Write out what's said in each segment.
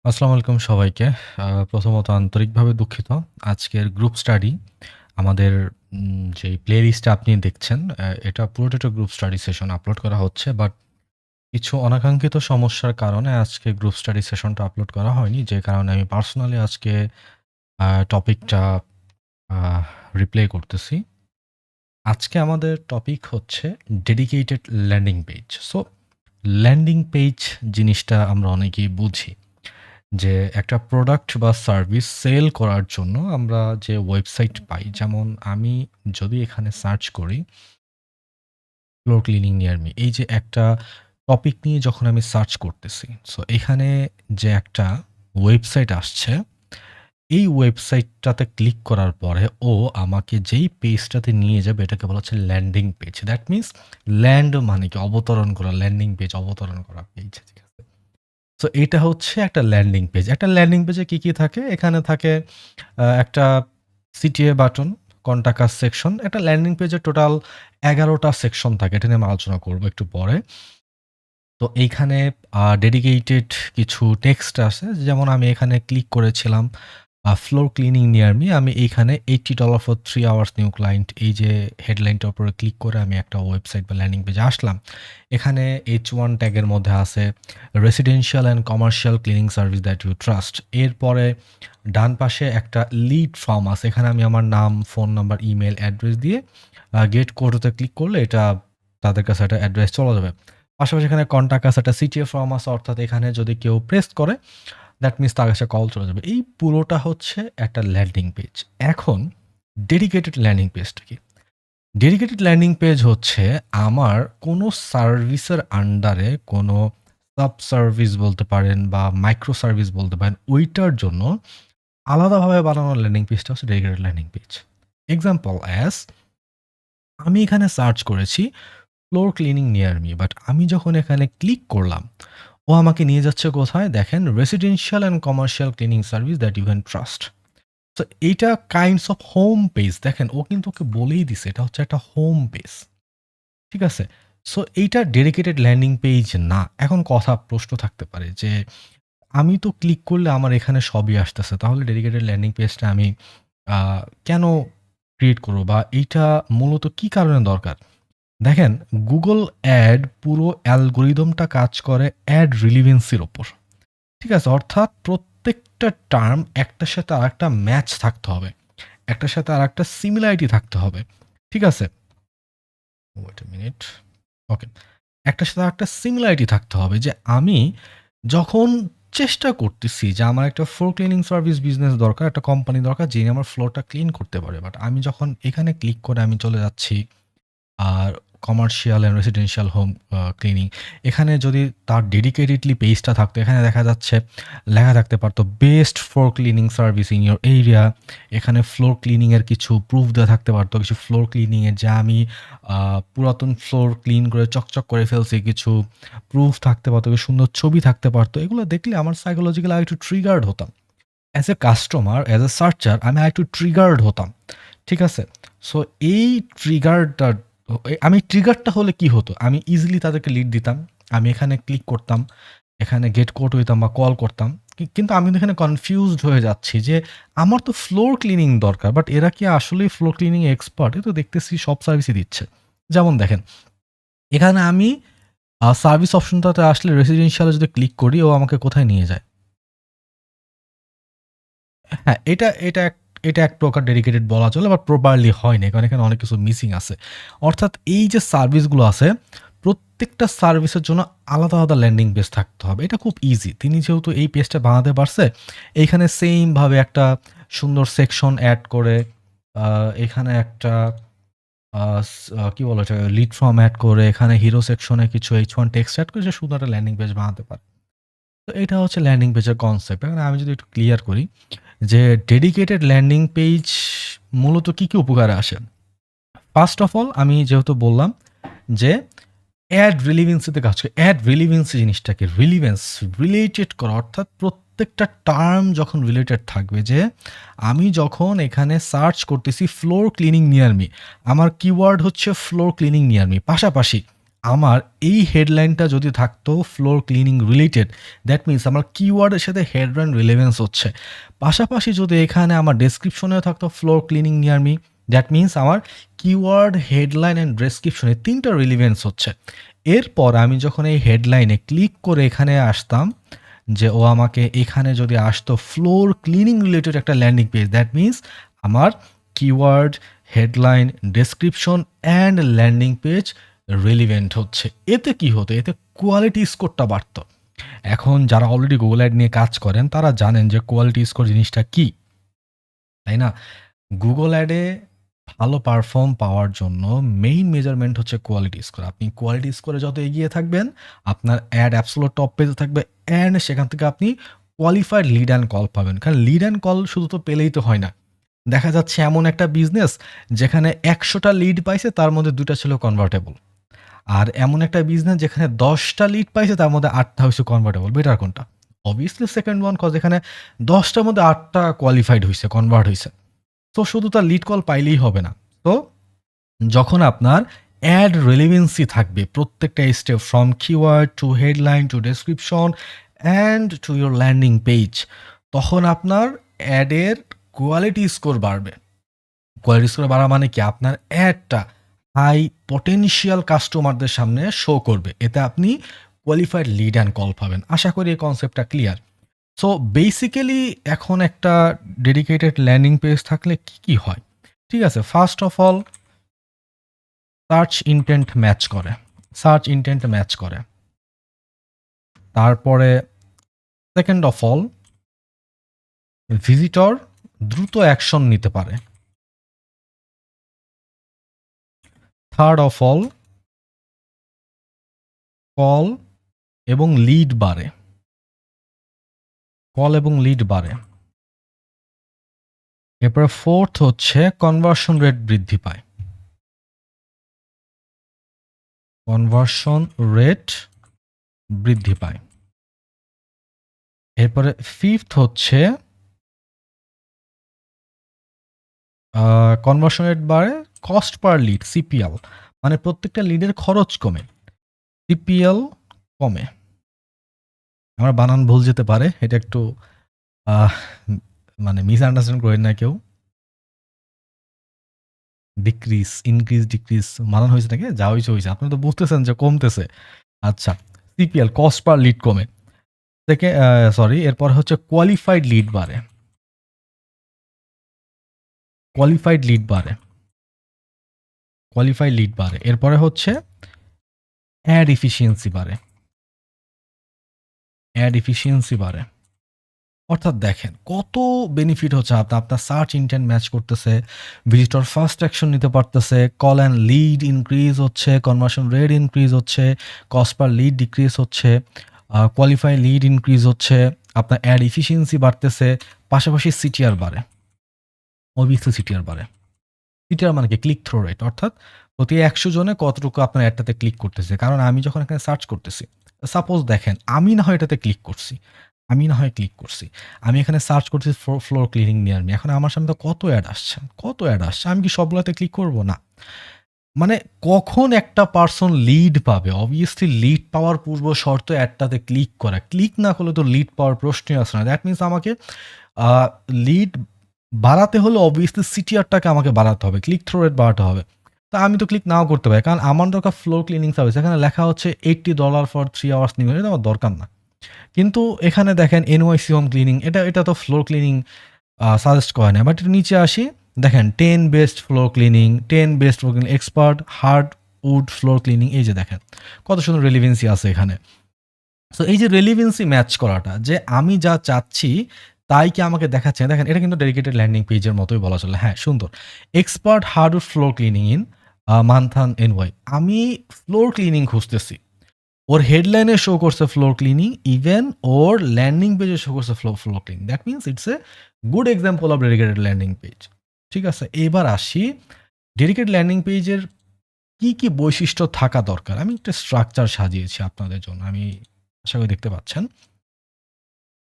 আসসালামু আলাইকুম সবাইকে। প্রথমত আন্তরিকভাবে দুঃখিত। আজকের গ্রুপ স্টাডি আমাদের যেই প্লেলিস্টে আপনি দেখছেন, এটা পুরোটা একটা গ্রুপ স্টাডি সেশন আপলোড করা হচ্ছে। বাট কিছু অনাকাঙ্ক্ষিত সমস্যার কারণে আজকে গ্রুপ স্টাডি সেশনটা আপলোড করা হয়নি। যে কারণে আমি পার্সোনালি আজকে টপিকটা আ রিপ্লে করতেছি। আজকে আমাদের টপিক হচ্ছে dedicated landing page. So landing page জিনিসটা আমরা অনেকেই বুঝি। যে একটা প্রোডাক্ট বা সার্ভিস সেল করার জন্য আমরা যে ওয়েবসাইট পাই, যেমন আমি যদি এখানে সার্চ করি ফ্লোর ক্লিনিং নিয়ার মি, এই যে একটা টপিক নিয়ে যখন আমি সার্চ করতেছি, সো এখানে যে একটা ওয়েবসাইট আসছে, এই ওয়েবসাইটটাতে ক্লিক করার পরে ও আমাকে যেই পেজটাতে নিয়ে যাবে এটাকে বলা হচ্ছে landing page. That means land মানে কি অবতরণ করা, ল্যান্ডিং পেজ অবতরণ করা পেজ। ঠিক আছে, সো এটা হচ্ছে একটা ল্যান্ডিং পেজ। একটা ল্যান্ডিং পেজে কি থাকে? এখানে থাকে একটা সিটিএ বাটন, কন্টাক্ট আস সেকশন। একটা ল্যান্ডিং পেজে টোটাল ১১টা সেকশন থাকে। এটা নিয়ে আমি আলোচনা করব একটু পরে। তো এইখানে ডেডিকেটেড কিছু টেক্সট আছে। যেমন আমি এখানে ক্লিক করেছিলাম ফ্লোর ক্লিনিং নিয়ার মি। আমি এইখানে $80 ফর 3 আওয়ার্স নিউ ক্লায়েন্ট, এই যে হেডলাইনটার উপরে ক্লিক করে আমি একটা ওয়েবসাইট বা ল্যান্ডিং পেজে আসলাম। এখানে H1 ট্যাগের মধ্যে আছে residential and commercial cleaning service that you trust. এরপরে ডান পাশে একটা লিড ফর্ম আছে। এখানে আমি আমার নাম, ফোন নাম্বার, ইমেল, অ্যাড্রেস দিয়ে গেট কোডতে ক্লিক করলে এটা তাদের কাছে একটা অ্যাড্রেস চলে যাবে। পাশাপাশি এখানে কন্টাক্ট আস একটা সিটিএ ফর্ম আছে, অর্থাৎ এখানে যদি কেউ প্রেস করে দ্যাট মিনস তার কাছে কল চলে যাবে। এই পুরোটা হচ্ছে একটা ল্যান্ডিং পেজ। এখন ডেডিকেটেড ল্যান্ডিং পেজটা কি? ডেডিকেটেড ল্যান্ডিং পেজ হচ্ছে আমার কোনো সার্ভিসের আন্ডারে কোনো সাব সার্ভিস বলতে পারেন বা মাইক্রো সার্ভিস বলতে পারেন, ওইটার জন্য আলাদাভাবে বানানো ল্যান্ডিং পেজটা হচ্ছে dedicated landing page. Example as আমি এখানে সার্চ করেছি floor cleaning near me, but আমি যখন এখানে ক্লিক করলাম ও আমাকে নিয়ে যাচ্ছে কোথায়? দেখেন, residential and commercial cleaning service that you can trust. তো এইটা কাইন্ডস অফ হোম পেজ। দেখেন, ও কিন্তু ওকে বলেই দিছে এটা হচ্ছে একটা হোম পেজ। ঠিক আছে? সো এইটা ডেডিকেটেড ল্যান্ডিং পেজ না। এখন প্রশ্ন থাকতে পারে যে আমি তো ক্লিক করলে আমার এখানে সবই আসতেছে, তাহলে ডেডিকেটেড ল্যান্ডিং পেজটা আমি কেন ক্রিয়েট করবো, বা এইটা মূলত কি কারণে দরকার? দেখেন, গুগল অ্যাড পুরো অ্যালগরিদমটা কাজ করে অ্যাড রিলিভেন্সির ওপর। ঠিক আছে? অর্থাৎ প্রত্যেকটা টার্ম একটার সাথে আরেকটা ম্যাচ থাকতে হবে। একটার সাথে আরেকটা সিমিলারিটি থাকতে হবে। ঠিক আছে? Wait a minute. ওকে। একটার সাথে আরেকটা সিমিলারিটি থাকতে হবে, যে আমি যখন চেষ্টা করতেছি যে আমার একটা ফ্লোর ক্লিনিং সার্ভিস বিজনেস দরকার, একটা কোম্পানি দরকার যিনি আমার ফ্লোরটা ক্লিন করতে পারে। বাট আমি যখন এখানে ক্লিক করে আমি চলে যাচ্ছি আর commercial and residential home cleaning, এখানে যদি তার ডেডিকেটেডলি পেজটা থাকতো, এখানে দেখা যাচ্ছে লেখা থাকতে পারতো best floor cleaning service in your area. এখানে ফ্লোর ক্লিনিংয়ের কিছু প্রুফ দেওয়া থাকতে পারতো, কিছু ফ্লোর ক্লিনিংয়ের যা আমি পুরাতন ফ্লোর ক্লিন করে চকচক করে ফেলছি, কিছু প্রুফ থাকতে পারতো, কিছু সুন্দর ছবি থাকতে পারতো। এগুলো দেখলে আমার সাইকোলজিক্যালি আরেকটু ট্রিগার্ড হতাম। As a customer, as a searcher আমি আরেকটু ট্রিগার্ড হতাম। ঠিক আছে? সো এই ট্রিগারটা, আমি ট্রিগারটা হলে কি হতো? আমি ইজিলি তাদেরকে লিড দিতাম। আমি এখানে ক্লিক করতাম, এখানে গেট কোড হইতাম বা কল করতাম। কিন্তু আমি এখানে কনফিউজড হয়ে যাচ্ছি যে আমার তো ফ্লোর ক্লিনিং দরকার, বাট এরা কি আসলেই ফ্লোর ক্লিনিং এক্সপার্ট? এ তো দেখতেছি সব সার্ভিসই দিচ্ছে। যেমন দেখেন, এখানে আমি সার্ভিস অপশনটাতে আসলে রেসিডেন্সিয়ালে যদি ক্লিক করি, ও আমাকে কোথায় নিয়ে যায়? হ্যাঁ, এটা এক প্রকার ডেডিকেটেড বলা চলে, বাট প্রপারলি হয় নাই। কারণ এখানে অনেক কিছু মিসিং আছে। অর্থাৎ এই যে সার্ভিসগুলো আছে, প্রত্যেকটা সার্ভিসের জন্য আলাদা, আলাদা ল্যান্ডিং পেজ থাকতে হবে। এটা খুব ইজি। তিনি যেহেতু এই পেজটা বানাতে পারছে, এইখানে সেইম ভাবে একটা সুন্দর সেকশন এড করে এখানে একটা আ স কি বলে ওটাকে? লিড ফর্ম এড করে এখানে হিরো সেকশনে কিছু H1 টেক্সট এড করে সে সুন্দর একটা ল্যান্ডিং পেজ বানাতে পারে। তো এটা হচ্ছে ল্যান্ডিং পেজের কনসেপ্ট। এখন আমি যদি একটু ক্লিয়ার করি যে ডেডিকেটেড ল্যান্ডিং পেজ মূলত কি উপকারে আসে? ফার্স্ট অফ অল আমি যেহেতু বললাম যে অ্যাড রিলিভেন্সি তে কাজ করে। অ্যাড রিলিভেন্সি জিনিসটাকে রিলিভেন্স, রিলেটেড করা, অর্থাৎ প্রত্যেকটা টার্ম যখন রিলেটেড থাকবে, যে আমি যখন এখানে সার্চ করতেছি ফ্লোর ক্লিনিং নিয়ার মি, আমার কিওয়ার্ড হচ্ছে ফ্লোর ক্লিনিং নিয়ার মি। পাশাপাশি আমার এই হেডলাইনটা যদি থাকতো floor cleaning related, that means আমার কিওয়ার্ডের সাথে হেডলাইন রিলেভেন্স হচ্ছে। পাশাপাশি যদি এখানে আমার ডেসক্রিপশনেও থাকতো floor cleaning near me, that means আমার কিওয়ার্ড, হেডলাইন অ্যান্ড ডেসক্রিপশনে ৩টা রিলেভেন্স হচ্ছে। এরপর আমি যখন এই হেডলাইনে ক্লিক করে এখানে আসতাম, যে ও আমাকে এখানে যদি আসতো ফ্লোর ক্লিনিং রিলেটেড একটা ল্যান্ডিং পেজ, দ্যাট মিনস আমার keyword, headline, description and landing page relevant হচ্ছে। এতে কি হতো? এতে কোয়ালিটি স্কোরটা বাড়তো। এখন যারা অলরেডি গুগল অ্যাড নিয়ে কাজ করেন তারা জানেন যে কোয়ালিটি স্কোর জিনিসটা কি, তাই না? গুগল অ্যাডে ভালো পারফর্ম পাওয়ার জন্য মেইন মেজারমেন্ট হচ্ছে কোয়ালিটি স্কোর। আপনি কোয়ালিটি স্কোরে যত এগিয়ে থাকবেন, আপনার অ্যাড অ্যাবসোলুট টপ পেজে থাকবে অ্যান্ড সেখান থেকে আপনি কোয়ালিফাইড লিড অ্যান্ড কল পাবেন। কারণ লিড অ্যান্ড কল শুধু তো পেলেই তো হয় না। দেখা যাচ্ছে এমন একটা বিজনেস যেখানে ১০০টা লিড পাইছে, তার মধ্যে ২টা ছিল কনভার্টেবল। আর এমন একটা বিজনেস যেখানে ১০টা লিড পাইছে, তার মধ্যে ৮টা হইছে কনভার্টেবল। বেটার কোনটা? অবভিয়াসলি সেকেন্ড ওয়ান, কজ এখানে ১০টার মধ্যে ৮টা কোয়ালিফাইড হইছে, কনভার্ট হইছে। তো শুধু তার লিড কল পাইলেই হবে না। তো যখন আপনার অ্যাড রেলিভেন্সি থাকবে প্রত্যেকটা step, from keyword to headline to description and to your landing page, তখন আপনার অ্যাডের কোয়ালিটি স্কোর বাড়বে। কোয়ালিটি স্কোর বাড়া মানে কি? আপনার অ্যাডটা হাই পটেনশিয়াল কাস্টমারদের সামনে শো করবে। এতে আপনি কোয়ালিফাইড লিড অ্যান্ড কল পাবেন। আশা করি এই কনসেপ্টটা ক্লিয়ার। সো বেসিক্যালি এখন একটা ডেডিকেটেড ল্যান্ডিং পেজ থাকলে কি হয়? ঠিক আছে, first of all search intent match করে, সার্চ ইনটেন্ট ম্যাচ করে। তারপরে সেকেন্ড অফ অল ভিজিটর দ্রুত অ্যাকশন নিতে পারে। থার্ড অফ অল কল এবং লিড বাড়ে, কল এবং লিড বাড়ে। এরপরে ফোর্থ হচ্ছে কনভার্সন রেট বৃদ্ধি পায়, কনভার্সন রেট বৃদ্ধি পায়। এরপরে ফিফথ হচ্ছে কনভার্সন রেট বাড়ে, কস্ট পার লিড সিপিএল, মানে প্রত্যেকটা লিডের খরচ কমে, সিপিএল কমে। আমার বানান ভুল যেতে পারে, এটা একটু আহ, মানে মিসআন্ডারস্ট্যান্ড করেন না কেউ। ডিক্রিজ, ইনক্রিজ, ডিক্রিজ মানান হয়েছে নাকি? যা হয়েছে হয়েছে, আপনি তো বুঝতেছেন যে কমতেছে। আচ্ছা, সিপিএল কস্ট পার লিড কমে থেকে, সরি, এরপর হচ্ছে কোয়ালিফাইড লিড বাড়ে, কোয়ালিফাইড লিড বাড়ে, কোয়ালিফাইড লিড বাড়ে। এরপরে হচ্ছে অ্যাড এফিসিয়েন্সি বাড়ে, অ্যাড এফিসিয়েন্সি বাড়ে। অর্থাৎ দেখেন কত বেনিফিট হচ্ছে। আপনার সার্চ ইনটেন্ট ম্যাচ করতেছে, ভিজিটর ফার্স্ট অ্যাকশন নিতে পারতেছে, কল অ্যান্ড লিড ইনক্রিজ হচ্ছে, কনভার্সন রেট ইনক্রিজ হচ্ছে, কস্ট পার লিড ডিক্রিজ হচ্ছে, কোয়ালিফাই লিড ইনক্রিজ হচ্ছে, আপনার অ্যাড এফিসিয়েন্সি বাড়তেছে, পাশাপাশি সিটিআর বাড়ে, অবভিয়াসলি সিটিআর বাড়ে। সিটিআর মানে কি? ক্লিক থ্রো রেট, অর্থাৎ প্রতি ১০০ জনে কতটুকু আপনার অ্যাডটাতে ক্লিক করতেছে। কারণ আমি যখন এখানে সার্চ করতেছি, সাপোজ দেখেন আমি না হয় এটাতে ক্লিক করছি, আমি না হয় ক্লিক করছি, আমি এখানে সার্চ করছি ফ্লোর ক্লিনিং নিয়ার মি। এখন আমার সামনে তো কত অ্যাড আসছে, কত অ্যাড আসছে, আমি কি সবগুলোতে ক্লিক করব না? মানে কখন একটা পার্সন লিড পাবে? অবভিয়াসলি লিড পাওয়ার পূর্ব শর্ত অ্যাডটাতে ক্লিক করা। ক্লিক না করলে তো লিড পাওয়ার প্রশ্নই আসে না। দ্যাট মিনস আমাকে লিড বাড়াতে হলে অবভিয়াসলি সিটিআরটাকে আমাকে বাড়াতে হবে, ক্লিক থ্রো রেট বাড়াতে হবে। তো আমি তো ক্লিক নাও করতে পারি, কারণ আমার দরকার ফ্লোর ক্লিনিং সার্ভিস। এখানে লেখা হচ্ছে $80 ফর 3 আওয়ার্স নিবেন, এটা আমার দরকার না। কিন্তু এখানে দেখেন এনওয়াইসি হোম ক্লিনিং, এটা তো ফ্লোর ক্লিনিং সাজেস্ট করে না। বাট একটু নিচে আসি, দেখেন 10 best floor cleaning, 10 best floor cleaning expert hard wood floor cleaning. এই যে দেখেন কত সুন্দর রেলিভেন্সি আছে এখানে। সো এই যে রেলিভেন্সি ম্যাচ করাটা, যে আমি যা চাচ্ছি তাই কি আমাকে দেখাচ্ছে? দেখেন এটা কিন্তু ডেডিকেটেড ল্যান্ডিং পেজের মতোই বলা চলে। হ্যাঁ, সুন্দর। Expert hardwood floor cleaning in Manhattan NY. আমি ফ্লোর ক্লিনিং খুঁজতেছি, ওর হেডলাইনে শো করছে ফ্লোর ক্লিনিং, ইভেন ওর ল্যান্ডিং পেজে শো করছে floor cleaning. That means it's a good example of dedicated landing page. ঠিক আছে, এবার আসি ডেডিকেটেড ল্যান্ডিং পেজের কি বৈশিষ্ট্য থাকা দরকার। আমি একটা স্ট্রাকচার সাজিয়েছি আপনাদের জন্য, আমি আশা করি দেখতে পাচ্ছেন।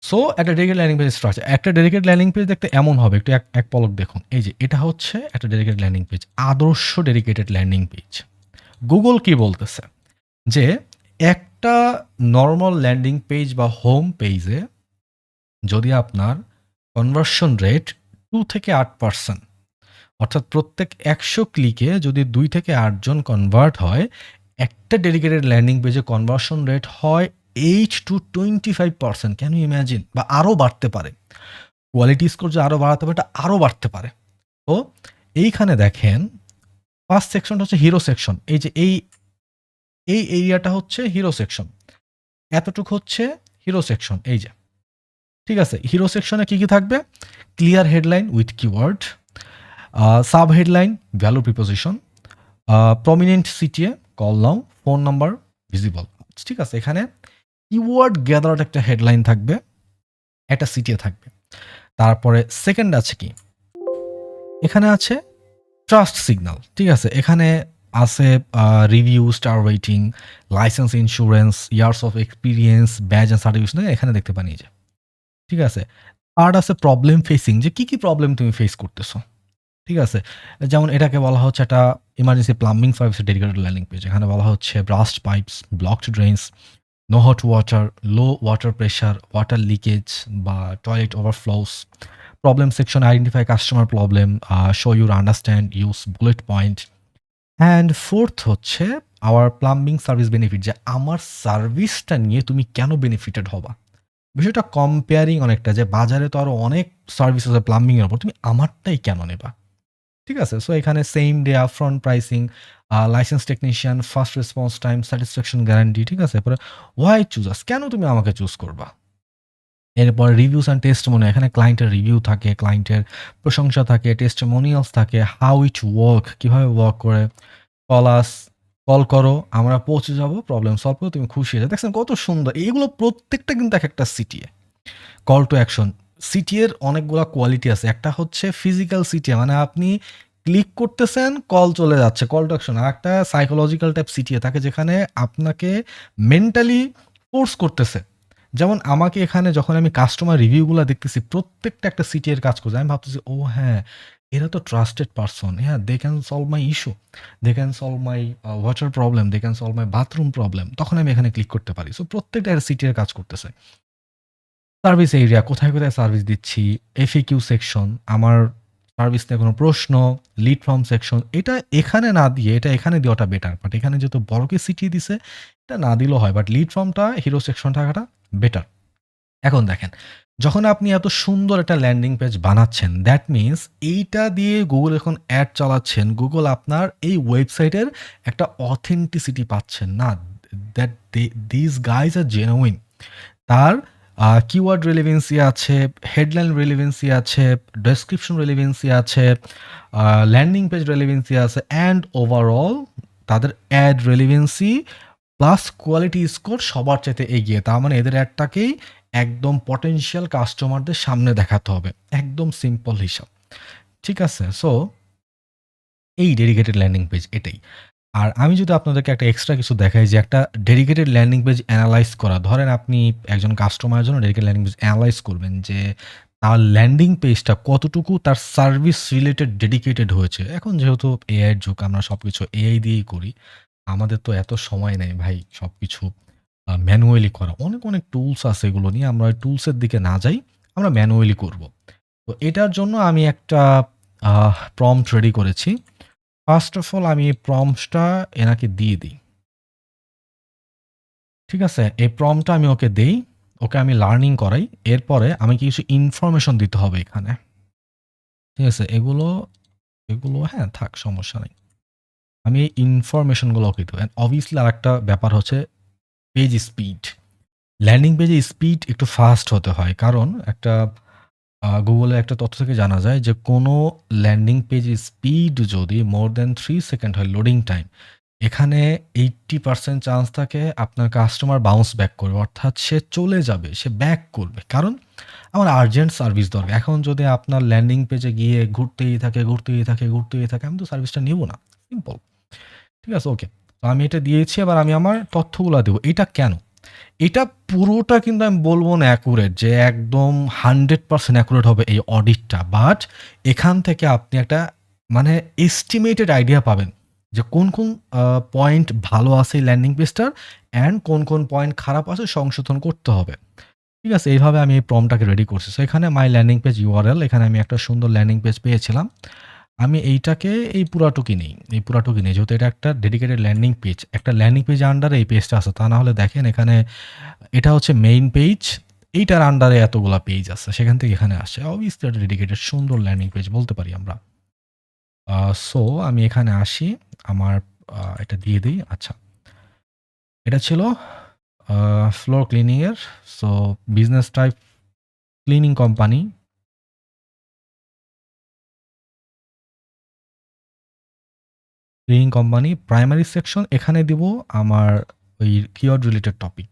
সো একটা ডেডিকেটেড ল্যান্ডিং পেজ স্ট্রাকচার, একটা ডেডিকেটেড ল্যান্ডিং পেজ দেখতে এমন হবে, একটু এক পলক দেখুন। এই যে এটা হচ্ছে একটা ডেডিকেটেড ল্যান্ডিং পেজ, আদর্শ ডেডিকেটেড ল্যান্ডিং পেজ। গুগল কি বলতেছে? যে একটা নরমাল ল্যান্ডিং পেজ বা হোম পেজে যদি আপনার কনভার্সন রেট 2 থেকে 8%, অর্থাৎ প্রত্যেক 100 ক্লিকে যদি 2 থেকে 8 জন কনভার্ট হয়, একটা ডেডিকেটেড ল্যান্ডিং পেজে কনভার্সন রেট হয় 8 to 25%। Can you imagine? বা আরও বাড়তে পারে। কোয়ালিটি স্কোর যে আরও বাড়াতে পারে, এটা আরও বাড়তে পারে। তো এইখানে দেখেন ফার্স্ট সেকশনটা হচ্ছে হিরো সেকশন। এই যে এই এরিয়াটা হচ্ছে হিরো সেকশন, এতটুকু হচ্ছে হিরো সেকশন। এই যে ঠিক আছে, হিরো সেকশনে কি কি থাকবে? Clear headline with keyword, sub headline, value preposition, prominent CTA, call now, phone number, visible. ঠিক আছে, এখানে কিওয়ার্ড গ্যাদার্ড একটা হেডলাইন থাকবে, একটা সিটিএ থাকবে। তারপরে সেকেন্ড আছে কি, এখানে আছে ট্রাস্ট সিগন্যাল। ঠিক আছে, এখানে আছে review, star rating, licence, insurance, years of experience, badge and certification এখানে দেখতে পানি যে। ঠিক আছে, আর আছে প্রবলেম ফেসিং, যে কি কি প্রবলেম তুমি ফেস করতেছো। ঠিক আছে, যেমন এটাকে বলা হচ্ছে একটা ইমার্জেন্সি প্লাম্বিং সার্ভিসের ডেডিকেটেড ল্যান্ডিং পেজ। এখানে বলা হচ্ছে burst pipes, blocked drains, no hot water, low water pressure, water leakage বা toilet overflows. Problem section, identify customer problem, show your understand, use bullet point. And fourth হচ্ছে our plumbing service benefit, যে আমার সার্ভিসটা নিয়ে তুমি কেন benefited হবা। বিষয়টা কম্পেয়ারিং অনেকটা, যে বাজারে তো আরও অনেক সার্ভিস আছে প্লাম্বিংয়ের উপর, তুমি আমারটাই কেন নেবা। ঠিক আছে, সো এখানে same day upfront pricing, licence technician, first response time, satisfaction guarantee. ঠিক আছে, এরপরে ওয়াই চুজ আস, কেন তুমি আমাকে চুজ করবা। এরপর রিভিউস অ্যান্ড টেস্টিমোনি, এখানে ক্লায়েন্টের রিভিউ থাকে, ক্লায়েন্টের প্রশংসা থাকে, টেস্টিমোনিয়ালস থাকে, হাউ ইট ওয়ার্ক, কীভাবে ওয়ার্ক করে। কলাস, কল করো, আমরা পৌঁছে যাবো, প্রবলেম সলভ করো, তুমি খুশি হয়ে যাও। দেখছেন কত সুন্দর, এইগুলো প্রত্যেকটা কিন্তু এক একটা সিটিএ। কল টু অ্যাকশন, সিটিএর অনেকগুলো কোয়ালিটি আছে। একটা হচ্ছে ফিজিক্যাল সিটিএ, মানে আপনি ক্লিক করতেছেন, কল চলে যাচ্ছে, কল টু অ্যাকশন। আর একটা সাইকোলজিক্যাল টাইপ সিটিএ থাকে, যেখানে আপনাকে মেন্টালি ফোর্স করতেছে। যেমন আমাকে এখানে যখন আমি কাস্টমার রিভিউগুলো দেখতেছি, প্রত্যেকটা একটা সিটিএর কাজ করছে। আমি ভাবতেছি, ও হ্যাঁ, এরা তো ট্রাস্টেড পারসন, হ্যাঁ, they can solve my issue, they can solve my water problem, they can solve my bathroom problem. তখন আমি এখানে ক্লিক করতে পারি। সো প্রত্যেকটা সিটিএর কাজ করতেছে। সার্ভিস এরিয়া, কোথায় কোথায় সার্ভিস দিচ্ছি, এফএকিউ সেকশন, আমার সার্ভিস নিয়ে কোনো প্রশ্ন, লিড ফর্ম সেকশন। এটা এখানে না দিয়ে এটা এখানে দেওয়াটা বেটার, বাট এখানে যেহেতু বড়কে সিটিয়ে দিছে, এটা না দিলেও হয়, বাট লিড ফর্মটা হিরো সেকশন থাকাটা বেটার। এখন দেখেন, যখন আপনি এত সুন্দর একটা ল্যান্ডিং পেজ বানাচ্ছেন, দ্যাট মিনস এইটা দিয়ে গুগল এখন অ্যাড চালাচ্ছেন, গুগল আপনার এই ওয়েবসাইটের একটা অথেন্টিসিটি পাচ্ছেন না, that this guys are genuine. তার কিওয়ার্ড রিলেভেন্সি আছে, হেডলাইন রিলেভেন্সি আছে, ডেসক্রিপশন রিলেভেন্সি আছে, ল্যান্ডিং পেজ রিলেভেন্সি আছে, অ্যান্ড ওভারঅল তাদের ad relevancy plus quality score সবার চাইতে এগিয়ে। তার মানে এদের অ্যাডটাকেই একদম পটেনশিয়াল কাস্টমারদের সামনে দেখাতে হবে, একদম সিম্পল হিসাব। ঠিক আছে, সো এই ডেডিকেটেড ল্যান্ডিং পেজ এটাই। আর আমি যদি আপনাদেরকে একটা এক্সট্রা কিছু দেখাই, যে একটা ডেডিকেটেড ল্যান্ডিং পেজ অ্যানালাইজ করা, ধরেন আপনি একজন কাস্টমারের জন্য ডেডিকেটেড ল্যান্ডিং পেজ অ্যানালাইজ করবেন, যে তার ল্যান্ডিং পেজটা কতটুকু তার সার্ভিস রিলেটেড ডেডিকেটেড হয়েছে। এখন যেহেতু এআইয়ের যুগ, আমরা সব কিছু এআই দিয়েই করি, আমাদের তো এত সময় নেই ভাই সব কিছু ম্যানুয়ালি করা। অনেক অনেক টুলস আছে, এগুলো নিয়ে আমরা ওই টুলসের দিকে না যাই, আমরা ম্যানুয়ালি করব। তো এটার জন্য আমি একটা প্রম্পট রেডি করেছি। ফার্স্ট অফ অল আমি এই প্রম্পটটা এনাকে দিয়ে দিই। ঠিক আছে, এই প্রম্পটটা আমি ওকে দেই, ওকে আমি লার্নিং করাই। এরপরে আমি কিছু ইনফরমেশন দিতে হবে এখানে। ঠিক আছে, এগুলো এগুলো হ্যাঁ থাক, সমস্যা নেই। আমি এই ইনফরমেশনগুলো ওকে দেবো। অ্যান্ড অবভিয়াসলি আরেকটা ব্যাপার হচ্ছে পেজ স্পিড। ল্যান্ডিং পেজে স্পিড একটু ফাস্ট হতে হয়, কারণ একটা গুগলে একটা তথ্য থেকে জানা যায় যে কোনো ল্যান্ডিং পেজ স্পিড যদি মোর দ্যান 3 সেকেন্ড হয় লোডিং টাইম, এখানে 80% চান্স থাকে আপনার কাস্টমার বাউন্স ব্যাক করবে, অর্থাৎ সে চলে যাবে, সে ব্যাক করবে, কারণ আমার আর্জেন্ট সার্ভিস দরকার। এখন যদি আপনার ল্যান্ডিং পেজে গিয়ে ঘুরতেই থাকে ঘুরতেই থাকে ঘুরতেই থাকে, আমি তো সার্ভিসটা নেব না, সিম্পল। ঠিক আছে, ওকে, তো আমি এটা দিয়েছি। এবার আমি আমার তথ্যগুলো দেবো। এটা কেন, এটা পুরোটা কিন্তু আমি বলবো না অ্যাকুরেট, যে একদম 100% অ্যাকুরেট হবে এই অডিটটা, বাট এখান থেকে আপনি একটা মানে এস্টিমেটেড আইডিয়া পাবেন যে কোন পয়েন্ট ভালো আছে এই ল্যান্ডিং পেজটার অ্যান্ড কোন পয়েন্ট খারাপ আছে সংশোধন করতে হবে। ঠিক আছে? এইভাবে আমি এই প্রম্পটটাকে রেডি করছি। সো এখানে মাই ল্যান্ডিং পেজ URL এখানে আমি একটা সুন্দর ল্যান্ডিং পেজ পেয়েছিলাম। আমি এইটাকে এই পুরাটুকি নেই। যেহেতু এটা একটা ডেডিকেটেড ল্যান্ডিং পেজ। একটা ল্যান্ডিং পেজ আন্ডারে এই পেজটা আছে। তা না হলে দেখেন এখানে এটা হচ্ছে মেইন পেজ। এইটার আন্ডারে এতগুলা পেজ আছে। সেখান থেকে এখানে আসছে। অবভিয়াসলি একটা ডেডিকেটেড সুন্দর ল্যান্ডিং পেজ বলতে পারি আমরা। সো আমি এখানে আসি। আমার এটা দিয়ে দেই। আচ্ছা। এটা ছিল ফ্লোর ক্লিনিং এর। So business type cleaning company. Primary section এখানে দিব আমার ওই keyword related topic.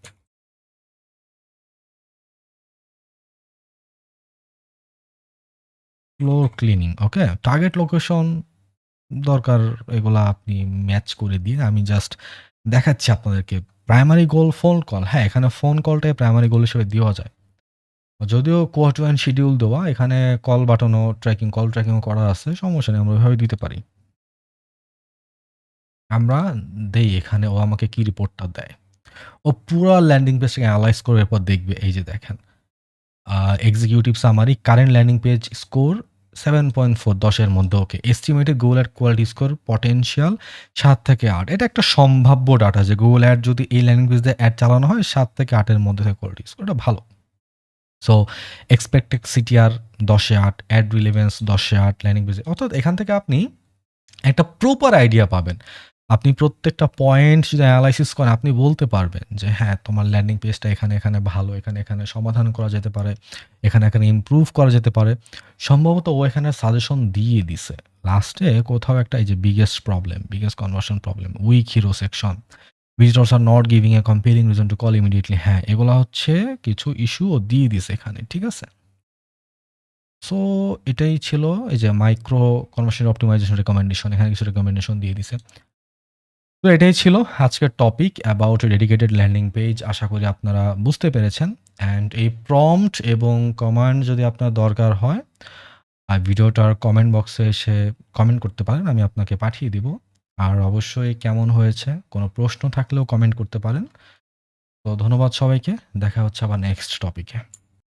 Floor cleaning okay. Target location দরকার এগুলা আপনি ম্যাচ করে দিয়ে আমি জাস্ট দেখাচ্ছি আপনাদেরকে। প্রাইমারি গোল ফোন কল। হ্যাঁ, এখানে ফোন কলটাই প্রাইমারি গোল হিসেবে দেওয়া যায়। যদিও কোয়ার্টার অ্যান্ড শিডিউল দেওয়া এখানে কল বাটনও কল ট্র্যাকিংও করা আছে। সমস্যা নেই, আমরা ওইভাবে দিতে পারি। আমরা দেই এখানে ও আমাকে কি রিপোর্টটা দেয়। ও পুরা ল্যান্ডিং পেজটাকে এনালাইজ করে এরপর দেখবে এই যে দেখেন। Executive summary current landing page score 7.4 10 এর মধ্যে okay. Estimated Google ad quality score potential 7 থেকে 8। এটা একটা সম্ভাব্য ডাটা যে গুগল অ্যাড যদি এই ল্যান্ডিং পেজ দিয়ে অ্যাড চালানো হয় 7 থেকে 8 এর মধ্যে থেকে কোয়ালিটি স্কোর এটা ভালো। সো এক্সপেক্টেড সিটিআর 10 এ 8, অ্যাড রিলেভেন্স 10 এ 8 ল্যান্ডিং পেজে। অর্থাৎ এখান থেকে আপনি একটা প্রপার আইডিয়া পাবেন। আপনি প্রত্যেকটা পয়েন্ট যদি এনালাইসিস করেন আপনি বলতে পারবেন যে হ্যাঁ, তোমার ল্যান্ডিং পেজটা এখানে ভালো, এখানে সমাধান করা যেতে পারে, এখানে ইমপ্রুভ করা যেতে পারে। সম্ভবত ও এখানে সাজেশন দিয়ে দিছে। লাস্টে কোথাও একটা এই যে biggest conversion problem, weak hero section, visitors are not giving a compelling reason to call immediately. হ্যাঁ, এগুলা হচ্ছে কিছু ইস্যু ও দিয়ে দিছে এখানে। ঠিক আছে? সো এটাই ছিল এই যে মাইক্রো কনভার্সন অপটিমাইজেশন রিকমেন্ডেশন। এখানে কিছু রিকমেন্ডেশন দিয়ে দিছে। তো এটাই ছিল আজকের topic about a dedicated landing page. আশা করি আপনারা বুঝতে পেরেছেন। অ্যান্ড এই প্রম্পট এবং কমান্ড যদি আপনার দরকার হয় ভিডিওটার কমেন্ট বক্সে এসে কমেন্ট করতে পারেন। আমি আপনাকে পাঠিয়ে দিব। আর অবশ্যই কেমন হয়েছে কোনো প্রশ্ন থাকলেও কমেন্ট করতে পারেন। তো ধন্যবাদ সবাইকে। দেখা হচ্ছে আবার নেক্সট টপিকে।